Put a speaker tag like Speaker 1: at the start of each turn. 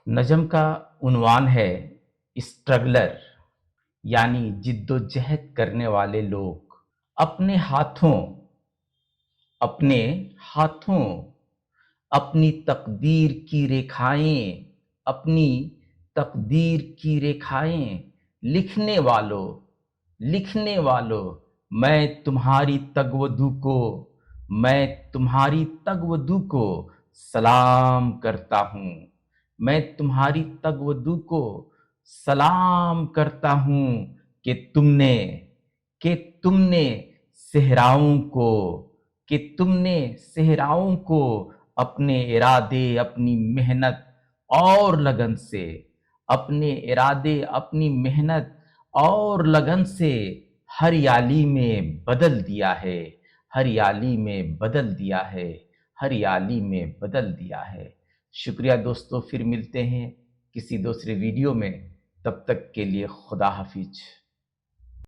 Speaker 1: نظم کا عنوان ہے اسٹرگلر، یعنی جد و جہد کرنے والے لوگ اپنے ہاتھوں اپنے ہاتھوں اپنی تقدیر کی ریکھائیں اپنی تقدیر کی ریکھائیں لکھنے والوں میں تمہاری تگودو کو میں تمہاری تگودو کو سلام کرتا ہوں میں تمہاری تگودو کو سلام کرتا ہوں کہ تم نے کہ تم نے صحراؤں کو کہ تم نے صحراؤں کو اپنے ارادے اپنی محنت اور لگن سے اپنے ارادے اپنی محنت اور لگن سے ہریالی میں بدل دیا ہے ہریالی میں بدل دیا ہے ہریالی میں بدل دیا ہے۔ شکریہ دوستو، پھر ملتے ہیں کسی دوسرے ویڈیو میں، تب تک کے لیے خدا حافظ۔